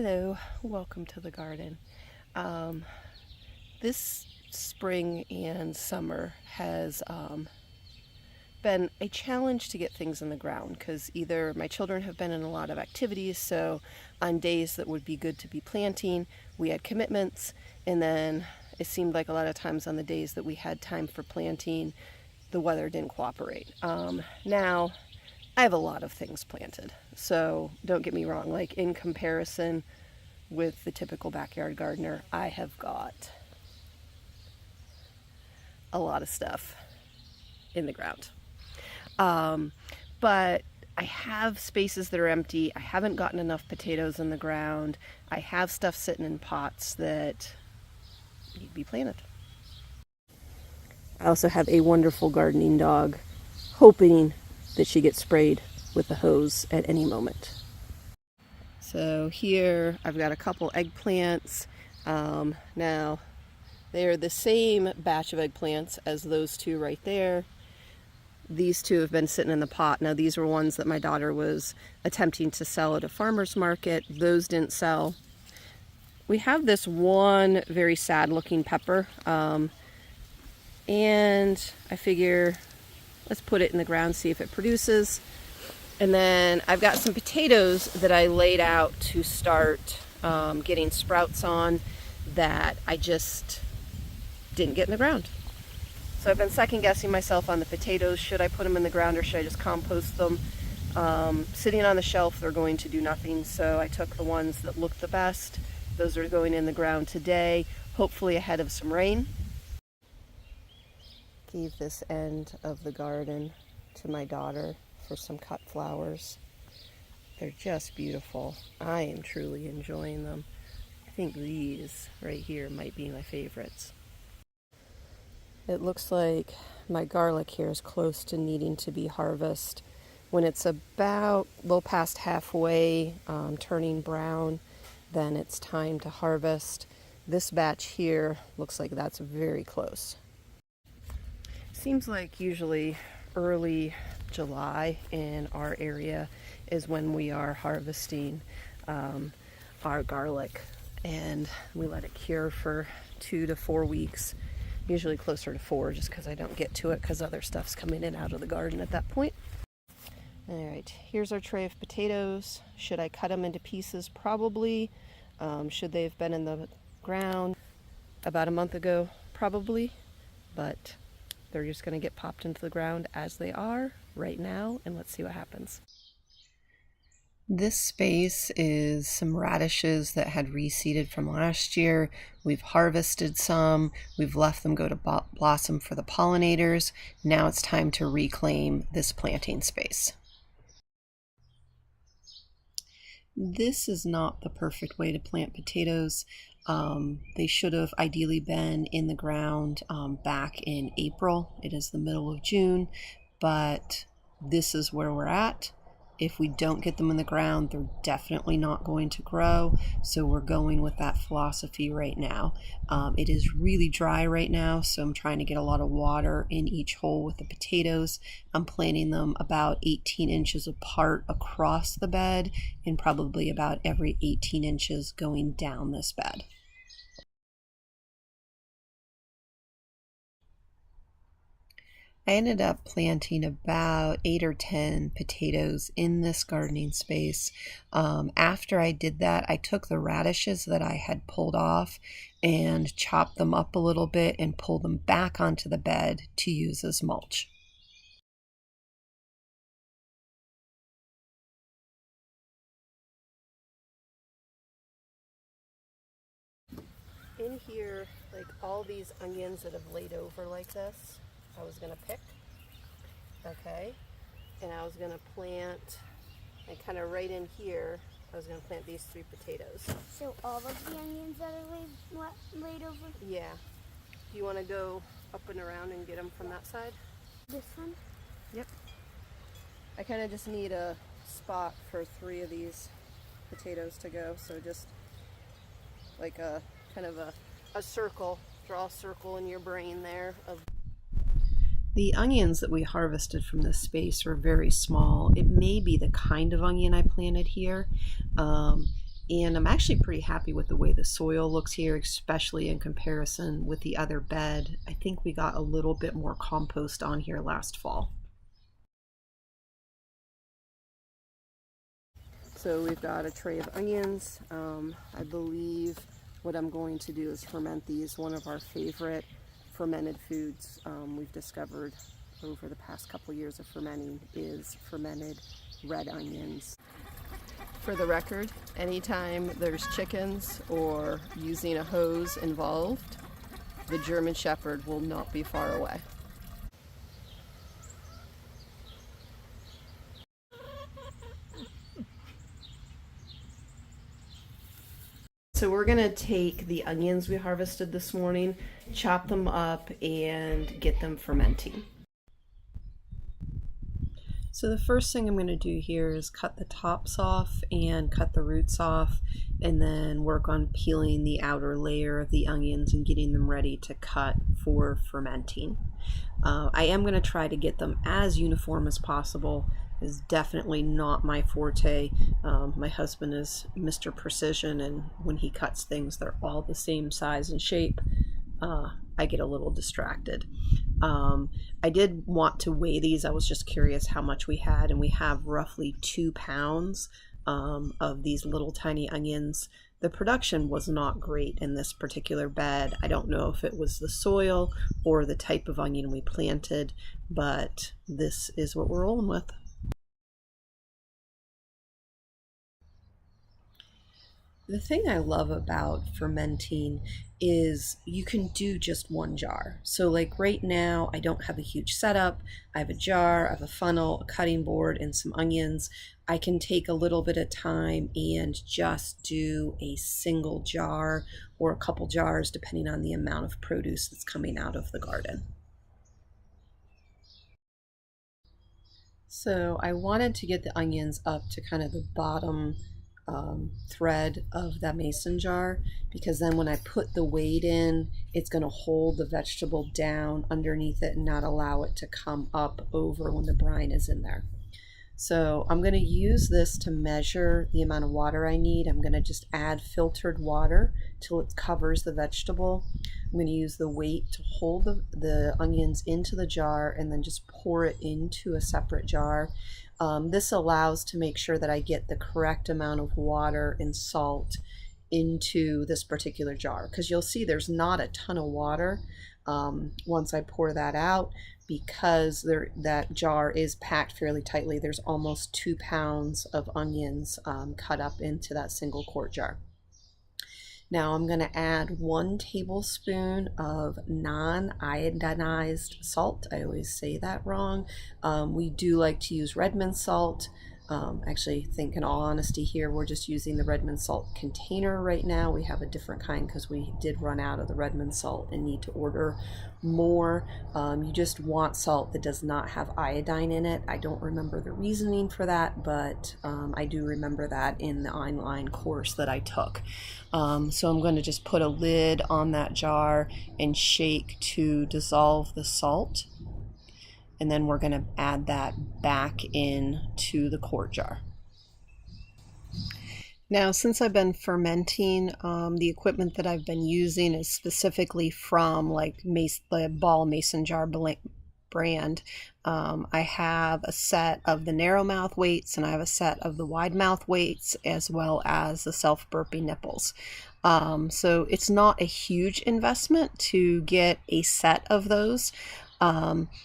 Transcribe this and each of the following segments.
Hello, welcome to the garden. This spring and summer has been a challenge to get things in the ground because either my children have been in a lot of activities, so on days that would be good to be planting, we had commitments, and then it seemed like a lot of times on the days that we had time for planting, the weather didn't cooperate. Now, I have a lot of things planted, so don't get me wrong, like in comparison with the typical backyard gardener, I have got a lot of stuff in the ground. But I have spaces that are empty. I haven't gotten enough potatoes in the ground. I have stuff sitting in pots that need to be planted. I also have a wonderful gardening dog, hoping that she gets sprayed with the hose at any moment. So here I've got a couple eggplants. Now they're the same batch of eggplants as those two right there. These two have been sitting in the pot. Now these were ones that my daughter was attempting to sell at a farmer's market. Those didn't sell. We have this one very sad looking pepper, and I figure let's put it in the ground, see if it produces. And then I've got some potatoes that I laid out to start getting sprouts on that I just didn't get in the ground. So I've been second guessing myself on the potatoes. Should I put them in the ground or should I just compost them? Sitting on the shelf, they're going to do nothing. So I took the ones that looked the best. Those are going in the ground today, hopefully ahead of some rain. Gave this end of the garden to my daughter for some cut flowers. They're just beautiful. I am truly enjoying them. I think these right here might be my favorites. It looks like my garlic here is close to needing to be harvested. When it's about a little past halfway, turning brown, then it's time to harvest. This batch here looks like that's very close. Seems like usually early July in our area is when we are harvesting our garlic, and we let it cure for 2 to 4 weeks, usually closer to 4 just because I don't get to it because other stuff's coming in out of the garden at that point. Alright, here's our tray of potatoes. Should I cut them into pieces? Probably. Should they have been in the ground about a month ago? Probably, but they're just going to get popped into the ground as they are right now, and let's see what happens. This space is some radishes that had reseeded from last year. We've harvested some. We've left them go to blossom for the pollinators. Now it's time to reclaim this planting space. This is not the perfect way to plant potatoes. They should have ideally been in the ground back in April. It is the middle of June, but this is where we're at. If we don't get them in the ground, they're definitely not going to grow. So we're going with that philosophy right now. It is really dry right now, so I'm trying to get a lot of water in each hole with the potatoes. I'm planting them about 18 inches apart across the bed and probably about every 18 inches going down this bed. I ended up planting about 8 or 10 potatoes in this gardening space. After I did that, I took the radishes that I had pulled off and chopped them up a little bit and pulled them back onto the bed to use as mulch. In here, like all these onions that have laid over like this, I was going to pick, okay, and I was going to plant, and kind of right in here, I was going to plant these 3 potatoes. So all of the onions that are laid over? Yeah. Do you want to go up and around and get them from that side? This one? Yep. I kind of just need a spot for 3 of these potatoes to go, so just like a kind of a circle, draw a circle in your brain there of. The onions that we harvested from this space were very small. It may be the kind of onion I planted here. And I'm actually pretty happy with the way the soil looks here, especially in comparison with the other bed. I think we got a little bit more compost on here last fall. So we've got a tray of onions. I believe what I'm going to do is ferment these. One of our favorite fermented foods we've discovered over the past couple years of fermenting is fermented red onions. For the record, anytime there's chickens or using a hose involved, the German Shepherd will not be far away. So we're gonna take the onions we harvested this morning, chop them up, and get them fermenting. So the first thing I'm going to do here is cut the tops off and cut the roots off, and then work on peeling the outer layer of the onions and getting them ready to cut for fermenting. I am going to try to get them as uniform as possible. Is definitely not my forte. My husband is Mr. Precision, and when he cuts things, they're all the same size and shape. I get a little distracted. I did want to weigh these. I was just curious how much we had, and we have roughly 2 pounds of these little tiny onions. The production was not great in this particular bed. I don't know if it was the soil or the type of onion we planted, but this is what we're rolling with. The thing I love about fermenting is you can do just one jar. So like right now, I don't have a huge setup. I have a jar, I have a funnel, a cutting board, and some onions. I can take a little bit of time and just do a single jar or a couple jars, depending on the amount of produce that's coming out of the garden. So I wanted to get the onions up to kind of the bottom thread of that mason jar, because then when I put the weight in, it's going to hold the vegetable down underneath it and not allow it to come up over when the brine is in there. So I'm going to use this to measure the amount of water I need. I'm going to just add filtered water till it covers the vegetable. I'm going to use the weight to hold the onions into the jar and then just pour it into a separate jar. This allows to make sure that I get the correct amount of water and salt into this particular jar, because you'll see there's not a ton of water once I pour that out, because that jar is packed fairly tightly. There's almost 2 pounds of onions cut up into that single quart jar. Now I'm going to add 1 tablespoon of non-iodinized salt. I always say that wrong. We do like to use Redmond salt. Actually, I think in all honesty here, we're just using the Redmond salt container right now. We have a different kind because we did run out of the Redmond salt and need to order more. You just want salt that does not have iodine in it. I don't remember the reasoning for that, but I do remember that in the online course that I took. So I'm going to just put a lid on that jar and shake to dissolve the salt. And then we're going to add that back into the quart jar. Now, since I've been fermenting, the equipment that I've been using is specifically from like the Ball Mason Jar brand. I have a set of the narrow mouth weights, and I have a set of the wide mouth weights, as well as the self-burping nipples. So it's not a huge investment to get a set of those.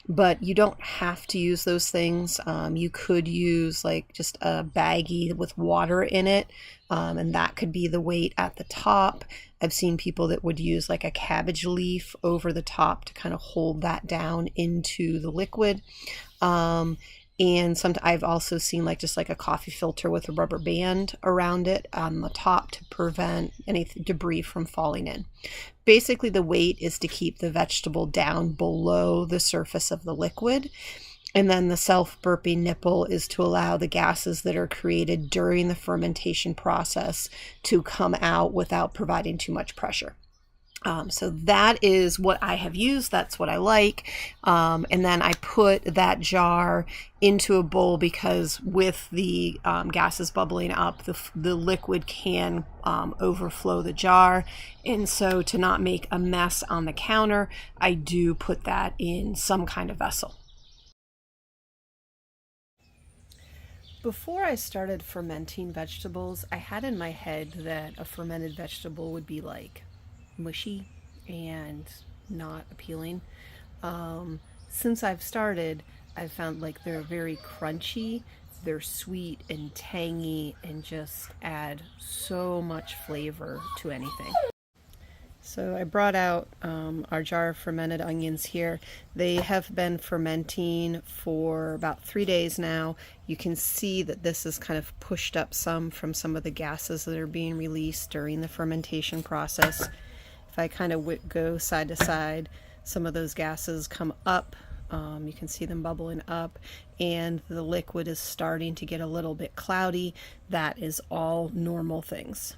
But you don't have to use those things. You could use like just a baggie with water in it, and that could be the weight at the top. I've seen people that would use like a cabbage leaf over the top to kind of hold that down into the liquid. And I've also seen like just like a coffee filter with a rubber band around it on the top to prevent any debris from falling in. Basically, the weight is to keep the vegetable down below the surface of the liquid. And then the self-burping nipple is to allow the gases that are created during the fermentation process to come out without providing too much pressure. So that is what I have used. That's what I like. And then I put that jar into a bowl because with the gases bubbling up, the liquid can overflow the jar. And so to not make a mess on the counter, I do put that in some kind of vessel. Before I started fermenting vegetables, I had in my head that a fermented vegetable would be like mushy and not appealing. Since I've started, I've found like they're very crunchy, they're sweet and tangy and just add so much flavor to anything. So I brought out our jar of fermented onions here. They have been fermenting for about 3 days now. You can see that this is kind of pushed up some from some of the gases that are being released during the fermentation process. If I kind of go side to side, some of those gases come up. You can see them bubbling up, and the liquid is starting to get a little bit cloudy. That is all normal things.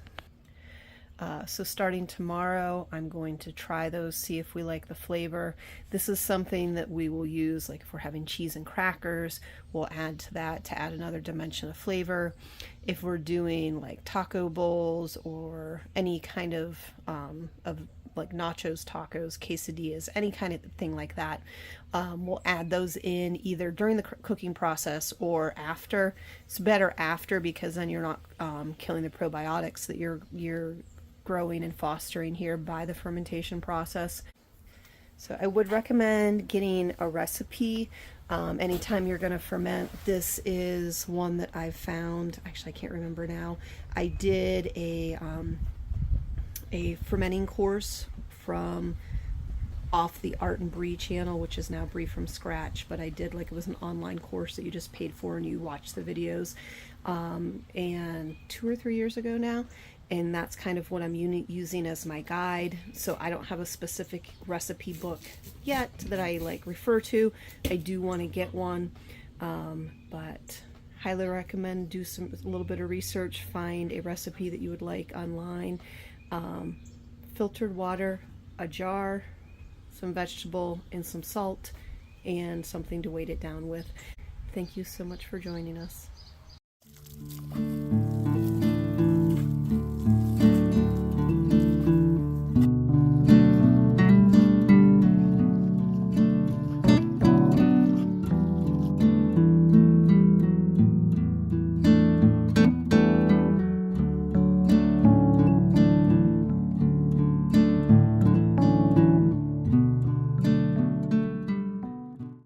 So starting tomorrow, I'm going to try those, see if we like the flavor. This is something that we will use, like if we're having cheese and crackers, we'll add to that to add another dimension of flavor. If we're doing like taco bowls or any kind of like nachos, tacos, quesadillas, any kind of thing like that, we'll add those in either during the cooking process or after. It's better after because then you're not killing the probiotics that you're growing and fostering here by the fermentation process. So I would recommend getting a recipe anytime you're going to ferment. This is one that I've found, actually I can't remember now. I did a fermenting course from off the Art and Brie channel, which is now Brie from Scratch, but I did like, it was an online course that you just paid for and you watched the videos, and 2 or 3 years ago now, and that's kind of what I'm using as my guide. So I don't have a specific recipe book yet that I like refer to. I do want to get one, but highly recommend do a little bit of research, find a recipe that you would like online. Filtered water, a jar, some vegetable and some salt, and something to weight it down with. Thank you so much for joining us.